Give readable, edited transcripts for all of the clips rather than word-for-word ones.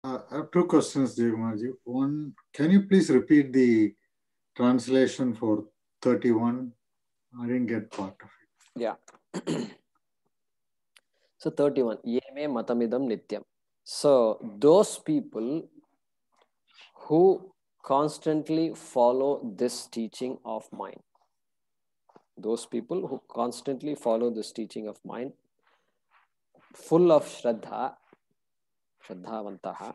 I have two questions, Jaykumarji. One, can you please repeat the translation for 31? I didn't get part of it. Yeah. So 31. Ye me matamidam nityam. So those people who constantly follow this teaching of mine, those people who constantly follow this teaching of mine, full of Shraddha, Shraddhavantaha,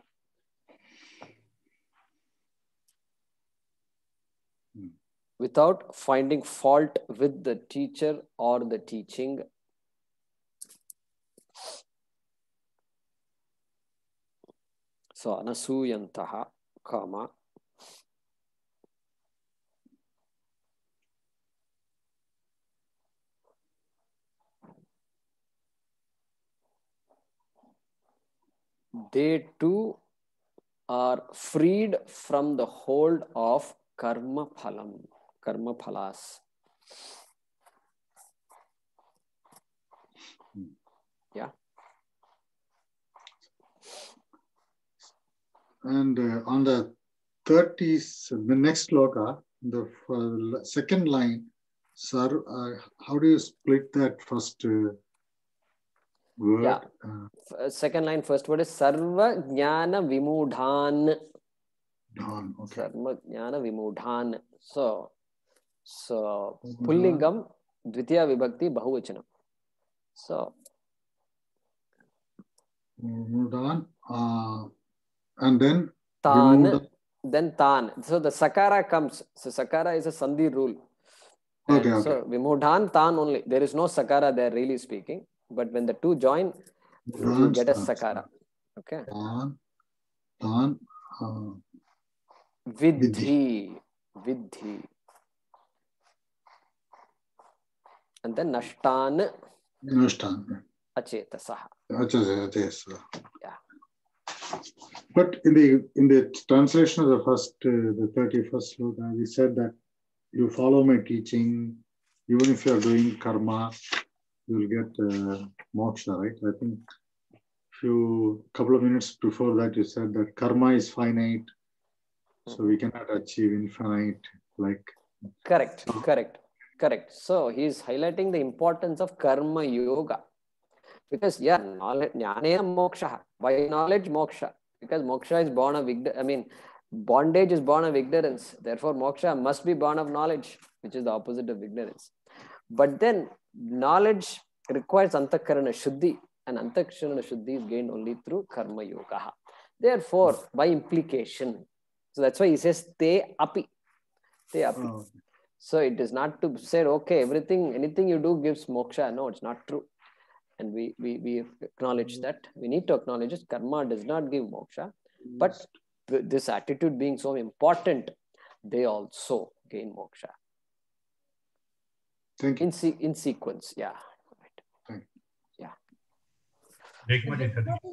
without finding fault with the teacher or the teaching. So anasuyantaha, comma, they too are freed from the hold of karma phalam, karma phalas. Yeah. And on the 30s, the next sloka, the second line, sir, how do you split that first word? Yeah. Second line, first word is Sarva Jnana Vimudhan. Okay. Sarva Jnana Vimudhan. So Pullingam, Dvitiya Vibhakti, Bahuvachanam. So Vimudhan, and then Tan, Vimudhan. then Tan. So the Sakara comes. So Sakara is a Sandhi rule. Okay, And okay. so Vimudhan, Tan only. There is no Sakara there, really speaking. But when the two join, you get a Sakara. Okay. Tan, Vidhi. Vidhi. And then Nashtan. Nashtan. Achetasaha. Yeah. But in the translation of the first, the 31st sloka, we said that you follow my teaching, even if you are doing karma, you will get moksha, right? I think couple of minutes before that, you said that karma is finite, so we cannot achieve infinite. Correct. So he is highlighting the importance of karma yoga. Because knowledge, jnanena moksha. Why knowledge moksha? Because moksha is born of ignorance. I mean, bondage is born of ignorance. Therefore, moksha must be born of knowledge, which is the opposite of ignorance. But then, knowledge requires antakarana shuddhi, and antakarana shuddhi is gained only through karma yoga. Therefore, by implication, so that's why he says te api. Te api. Oh. So it is not to say, okay, anything you do gives moksha. No, it's not true. And we acknowledge that. We need to acknowledge it. Karma does not give moksha. But this attitude being so important, they also gain moksha. Thank you. In sequence, yeah. Thank you. Yeah.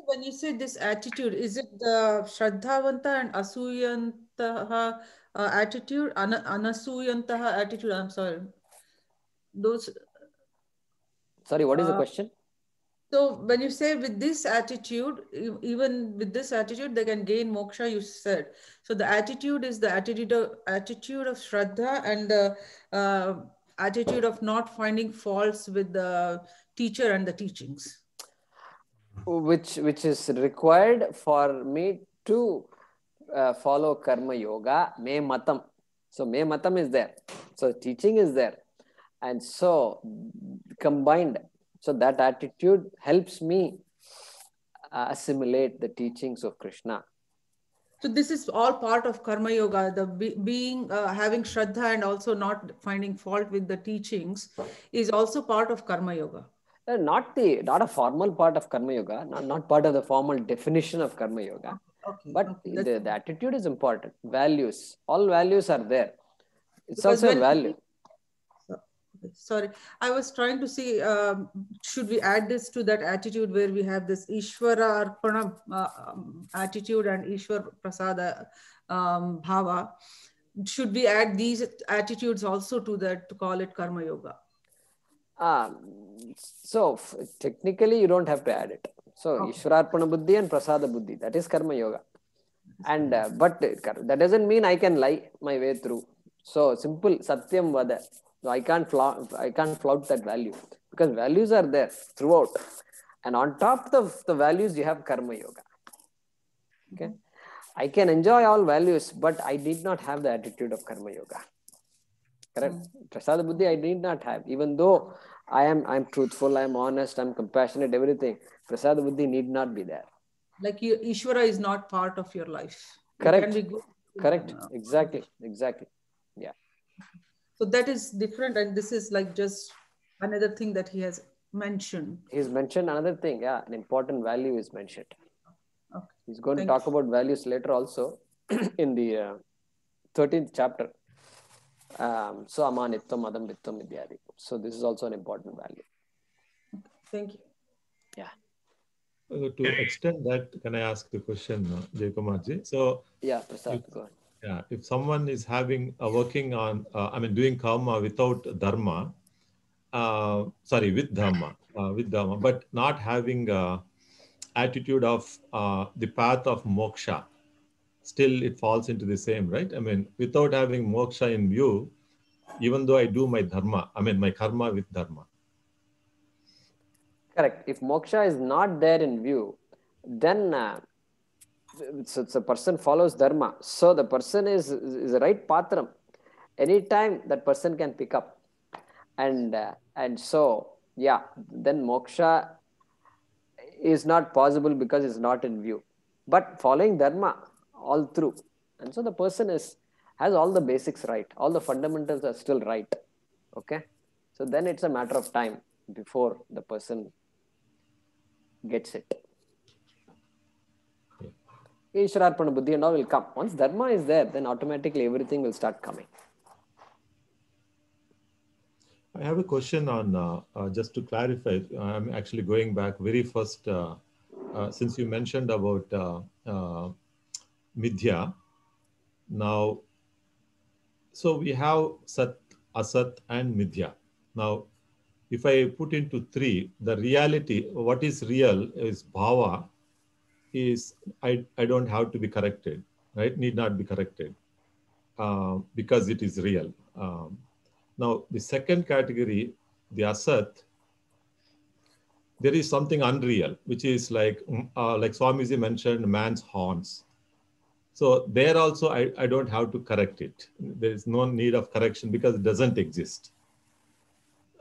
When you say this attitude, is it the Shraddhavanta and Asuyantaha attitude? Anasuyantaha attitude, I'm sorry. Those. Sorry, what is the question? So when you say with this attitude, even with this attitude, they can gain moksha, you said. So the attitude is the attitude of Shraddha and the attitude of not finding faults with the teacher and the teachings. Which is required for me to follow karma yoga, me matam. So me matam is there. So teaching is there. And so combined, so that attitude helps me assimilate the teachings of Krishna. So this is all part of karma yoga, the being having shraddha and also not finding fault with the teachings is also part of karma yoga. Not a formal part of karma yoga, not part of the formal definition of karma yoga. Okay, but okay, the attitude is important. Values, all values are there. It's because also a value. Sorry, I was trying to see, should we add this to that attitude where we have this Ishvara Arpana attitude and Ishwar Prasada Bhava? Should we add these attitudes also to that to call it Karma Yoga? So technically you don't have to add it. So Ishwararpana Buddhi and Prasada Buddhi, that is Karma Yoga. And but that doesn't mean I can lie my way through. So simple Satyam Vada. So I can't flout that value, because values are there throughout. And on top of the values, you have Karma Yoga. Okay. I can enjoy all values, but I need not have the attitude of Karma Yoga. Correct? Prasada Buddhi I need not have. Even though I'm truthful, I'm honest, I'm compassionate, everything. Prasada Buddhi need not be there. Like Ishvara is not part of your life. Correct. Can be good. Correct. Exactly. Yeah. So that is different, and this is like just another thing that he has mentioned. He's mentioned another thing. Yeah, an important value is mentioned. Okay. He's going to talk about values later also in the 13th chapter. So amanitvam, adambitvam, idyadi. So this is also an important value. Thank you. Yeah. To extend that, can I ask the question, Jaykumarji? So yeah, Prasad, go ahead. Yeah, if someone is having working on, doing karma without dharma, with dharma, but not having attitude of the path of moksha, still it falls into the same, right? I mean, without having moksha in view, even though I do my dharma, my karma with dharma. Correct. If moksha is not there in view, then so the person follows dharma. So the person is the right patram. Anytime that person can pick up. And so, yeah, then moksha is not possible because it's not in view. But following dharma all through. And so the person has all the basics right. All the fundamentals are still right. Okay. So then it's a matter of time before the person gets it. Ishwararpana Buddhi and all will come. Once dharma is there, then automatically everything will start coming. I have a question on, just to clarify, I'm actually going back very first, since you mentioned about Midya. Now, so we have Sat, Asat and Midya. Now, if I put into three, the reality, what is real is Bhava, is I don't have to be corrected, right? Need not be corrected because it is real. Now, the second category, the Asat, there is something unreal, which is like Swamiji mentioned, man's horns. So there also, I don't have to correct it. There is no need of correction because it doesn't exist.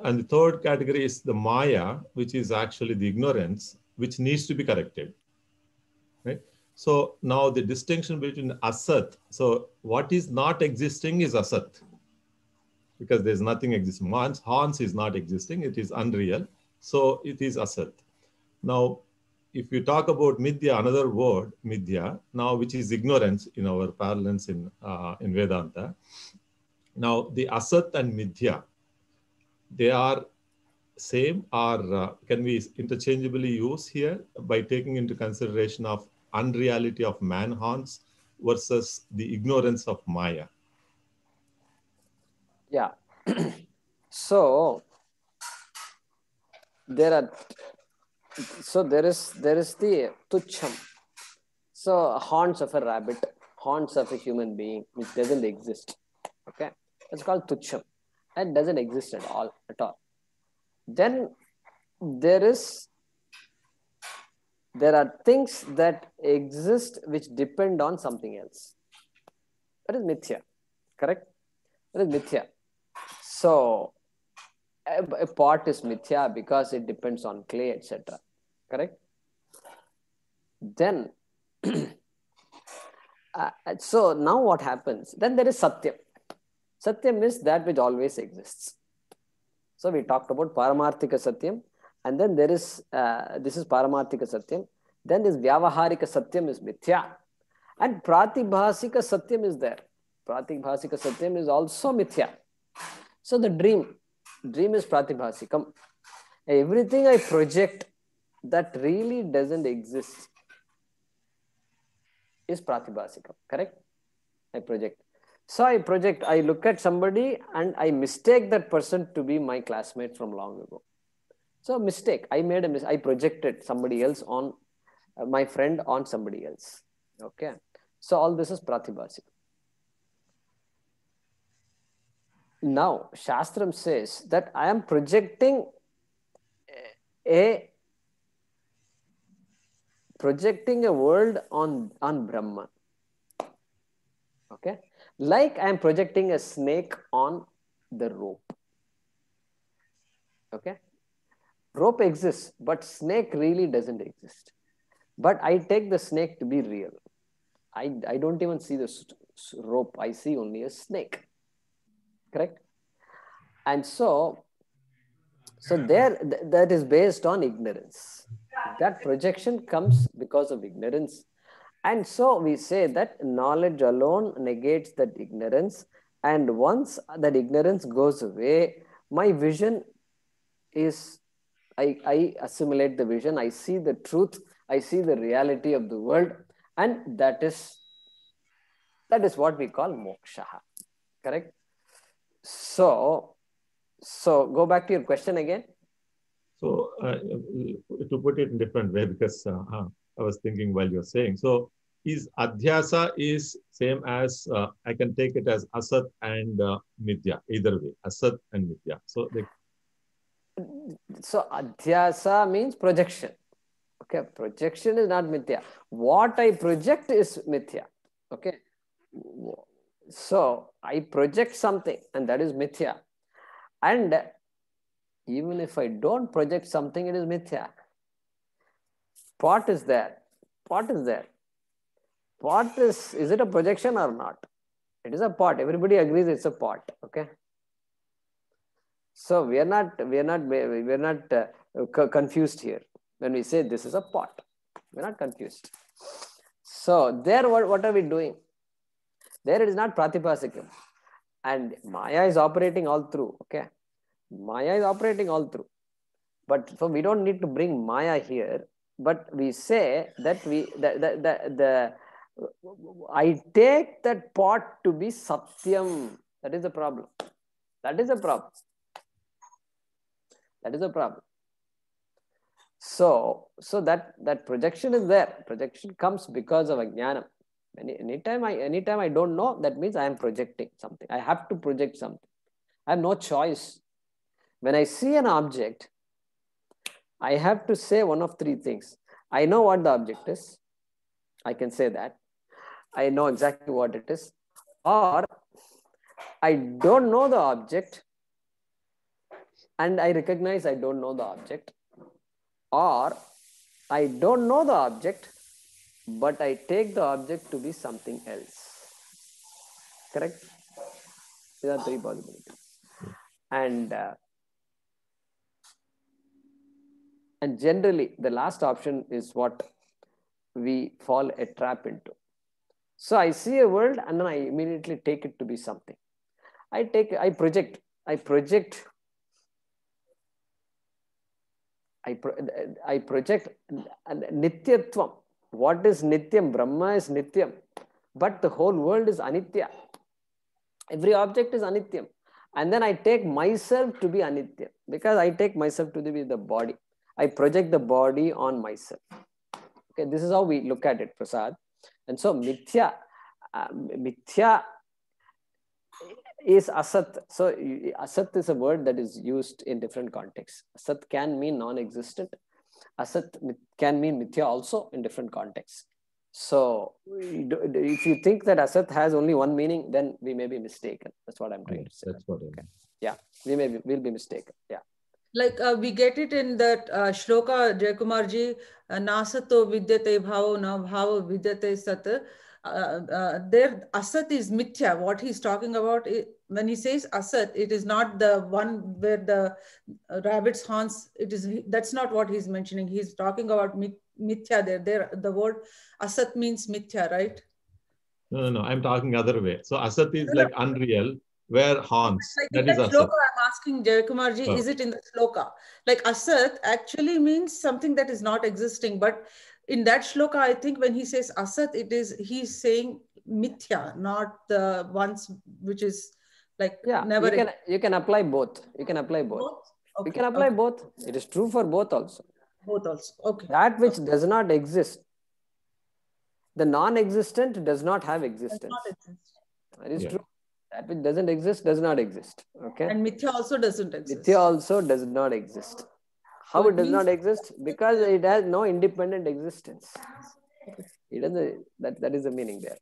And the third category is the Maya, which is actually the ignorance, which needs to be corrected. Right? So now the distinction between Asat, so what is not existing is Asat, because there's nothing existing. Man's horns is not existing, it is unreal. So it is Asat. Now, if you talk about Midya, another word, Midya, now which is ignorance in our parlance in Vedanta. Now, the Asat and Midya, they are same, or can we interchangeably use here by taking into consideration of unreality of man horns versus the ignorance of Maya? Yeah. So there is the tucham. So horns of a rabbit, horns of a human being, which doesn't exist. Okay, it's called tucham. It doesn't exist at all. Then there are things that exist which depend on something else. That is mithya. Correct? That is mithya. So a pot is mithya because it depends on clay, etc. Correct? Then, so now what happens? Then there is satyam. Satyam is that which always exists. So we talked about Paramarthika Satyam, and then there is, this is Paramarthika Satyam. Then this Vyavaharika Satyam is Mithya. And Pratibhasika Satyam is there. Pratibhasika Satyam is also Mithya. So the dream is Pratibhasikam. Everything I project that really doesn't exist is Pratibhasikam, correct? I project. So I look at somebody and I mistake that person to be my classmate from long ago. So mistake, I made a mistake. I projected somebody else on my friend on somebody else. Okay. So all this is pratibhasik. Now, Shastram says that I am projecting a world on Brahman. Okay. Like I am projecting a snake on the rope. Okay. Rope exists, but snake really doesn't exist. But I take the snake to be real. I don't even see the rope. I see only a snake. Correct? And so there, that is based on ignorance. That projection comes because of ignorance. And so we say that knowledge alone negates that ignorance. And once that ignorance goes away, my vision is, I assimilate the vision. I see the truth. I see the reality of the world. And that is what we call moksha. Correct? So go back to your question again. So to put it in a different way, because I was thinking while you're saying, so is adhyasa is same as, I can take it as asat and midya, either way, asat and midya. So adhyasa means projection. Okay, projection is not mithya. What I project is mithya. Okay, so I project something and that is mithya. And even if I don't project something, it is mithya. Pot is there. Pot is there. Pot is it a projection or not? It is a pot. Everybody agrees it's a pot. Okay. So we are not confused here when we say this is a pot. We're not confused. So there, what are we doing? There it is not pratibhasikam. And Maya is operating all through. Okay. Maya is operating all through. But so we don't need to bring Maya here. But we say that I take that pot to be satyam. That is the problem. That is a problem. That is a problem. So that projection is there. Projection comes because of ajnanam. Anytime I don't know, that means I am projecting something. I have to project something. I have no choice. When I see an object, I have to say one of three things. I know what the object is. I can say that. I know exactly what it is. Or I don't know the object and I recognize I don't know the object. Or I don't know the object, but I take the object to be something else. Correct? These are three possibilities. And generally, the last option is what we fall a trap into. So I see a world and then I immediately take it to be something. I project nityatvam. What is nityam? Brahma is nityam. But the whole world is anitya. Every object is anityam. And then I take myself to be anitya. Because I take myself to be the body. I project the body on myself. Okay, this is how we look at it, Prasad. And so mithya is asat. So asat is a word that is used in different contexts. Asat can mean non-existent. Asat can mean mithya also in different contexts. So if you think that asat has only one meaning, then we may be mistaken. That's what I'm trying to say. That's what I mean. Yeah, we'll be mistaken. Yeah. Like we get it in that shloka, Jayakumarji, nasato vidyate bhavo na bhavo vidyate sat. There asat is mithya. What he's talking about, when he says asat, it is not the one where the rabbit's horns, that's not what he's mentioning. He's talking about mithya there. The word asat means mithya, right? No, I'm talking other way. So asat is like unreal, where horns, like that is asat. Shloka, I'm asking Jayakumarji, is it in the shloka? Like asat actually means something that is not existing, but in that shloka, I think when he says asat, he's saying mithya, not the ones which is like never. You can apply both. You can apply both. We can apply both. It is true for both also. Both also. Okay. That which does not exist, the non-existent does not have existence. Does not exist. That is true. That which doesn't exist does not exist. Okay. And mithya also doesn't exist. Mithya also does not exist. How it does not exist? Because it has no independent existence. It doesn't. That is the meaning there.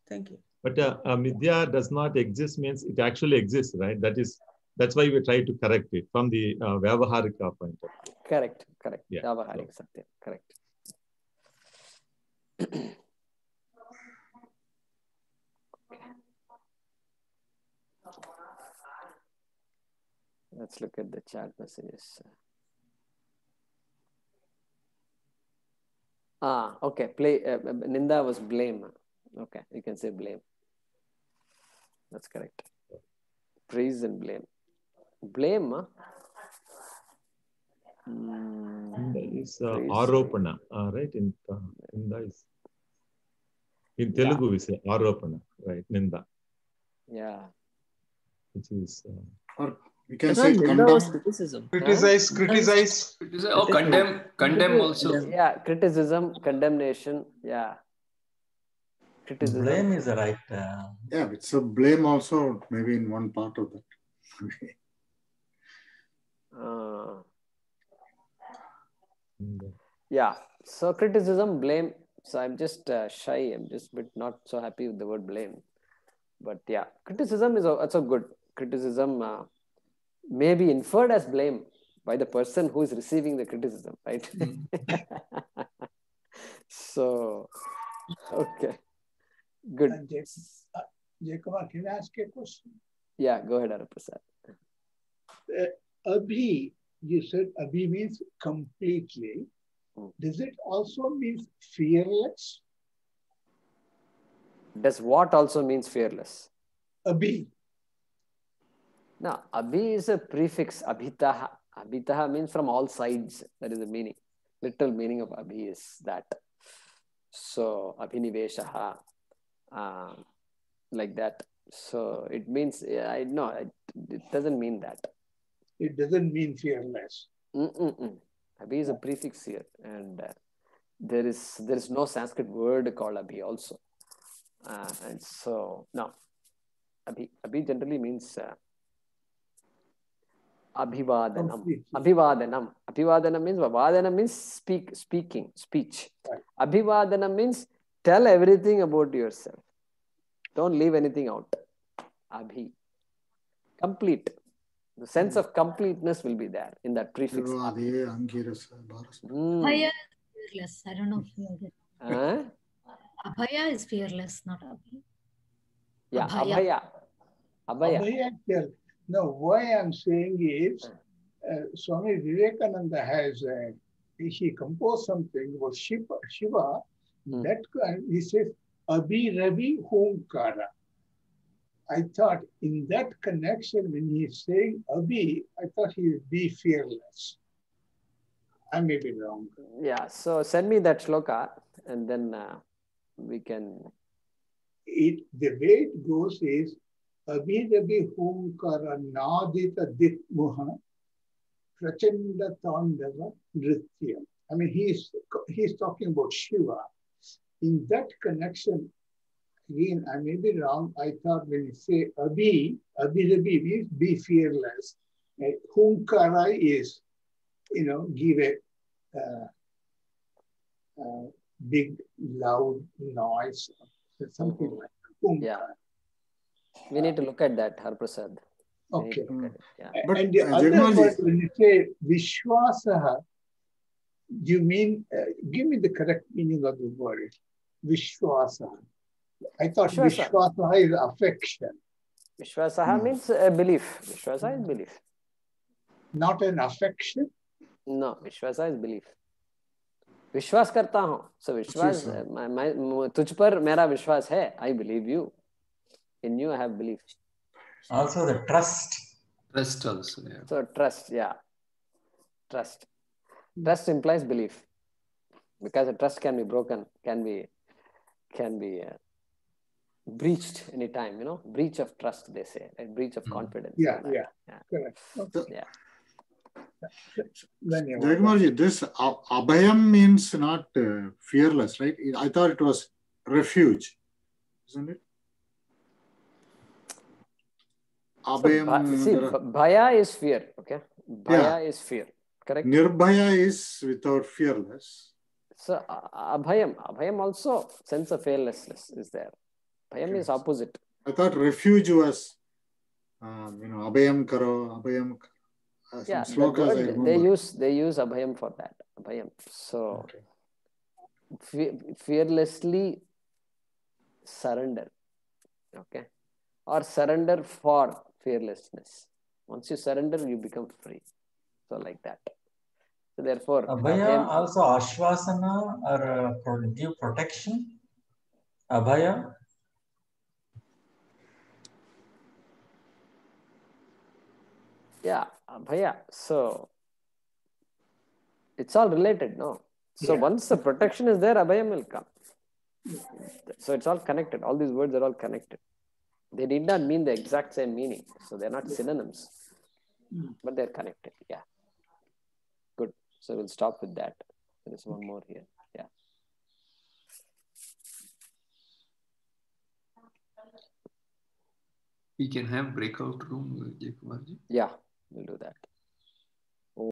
Thank you. But midya does not exist means it actually exists, right? That's why we try to correct it from the Vyavaharika point of view. Correct. Yeah. Vyavaharika Satya. Correct. Let's look at the chat messages. Okay. Ninda was blame. Okay, you can say blame. That's correct. Praise and blame. Blame. Is aropana, right? In Telugu we say aropana, right? Ninda. Yeah. Which is. Or we can say condemn. Criticism. Criticize. Oh, condemn also. Yeah, criticism, condemnation. Yeah. Criticism. Blame is the right. Yeah, it's a blame also, maybe in one part of that. Yeah. So criticism, blame. So I'm just shy. I'm just a bit not so happy with the word blame. But yeah, criticism is also good. Criticism may be inferred as blame by the person who is receiving the criticism, right? So, okay. Good. Jacob, can I ask you a question? Yeah, go ahead, Hariprasad. Abhi, you said Abhi means completely. Does it also mean fearless? Does what also means fearless? Abhi. No, Abhi is a prefix, Abhitaha. Abhitaha means from all sides. That is the meaning. Literal meaning of Abhi is that. So, Abhiniveshaha, like that. So, it means, it doesn't mean that. It doesn't mean fearless. Abhi is a prefix here. And there is no Sanskrit word called Abhi also. And so, no. Abhi generally means Abhivadanam. Abhivadanam. Abhivadanam means Vadanam means speech. Right. Abhivadanam means tell everything about yourself. Don't leave anything out. Abhi. Complete. The sense of completeness will be there in that prefix. Abhaya is fearless. I don't know if you get it. Abhaya is fearless, not Abhi. Yeah, Abhaya. No, why I'm saying is, Swami Vivekananda has, he composed something about Shiva, that he says, Abhi Ravi Homkara. I thought in that connection, when he's saying Abhi, I thought he would be fearless. I may be wrong. Yeah, so send me that shloka and then we can. The way it goes is, Abhirabi Homkara Nadita Ditmuha Prachanda Tandava Nrityam. I mean, he's talking about Shiva. In that connection, again, I may be wrong. I thought when you say Abhirabi means be fearless. Homkara is, give a big, loud noise, something like that. Yeah. We need to look at that, Hariprasad. Okay. Yeah. But and the other word, when you say Vishwasaha, you mean, give me the correct meaning of the word. Vishwasaha. I thought Vishwasaha is affection. Vishwasaha means belief. Vishwasaha is belief. Not an affection? No, Vishwasaha is belief. विश्वास करता हूँ. So विश्वास, तुझ पर मेरा विश्वास है. I believe you. In you I have belief. Also the trust. Trust also. Yeah. So trust, yeah. Trust. Trust implies belief. Because a trust can be broken, can be breached anytime, breach of trust, they say, right? Breach of confidence. Yeah. Correct. Okay. Yeah. Jayakumarji, this abhayam means not fearless, right? I thought it was refuge, isn't it? Abhayam. See, bhaya is fear, okay? Bhaya is fear, correct? Nirbhaya is without fearless. So abhayam also sense of fearlessness is there. Bhayam is opposite. I thought refuge was, abhayam karo, abhayam. Yeah, they use abhayam for that. Abhayam. So fearlessly surrender, okay, or surrender for fearlessness. Once you surrender, you become free. So like that. So therefore, abhaya also ashvasana or give protection. Abhaya. Yeah, abhaya. So it's all related, no? So once the protection is there, abhayam will come. So it's all connected. All these words are all connected. They did not mean the exact same meaning. So they're not synonyms, but they're connected. Yeah. Good. So we'll stop with that. There is one more here. Yeah. We can have breakout room, Jayakumarji. Yeah, we'll do that.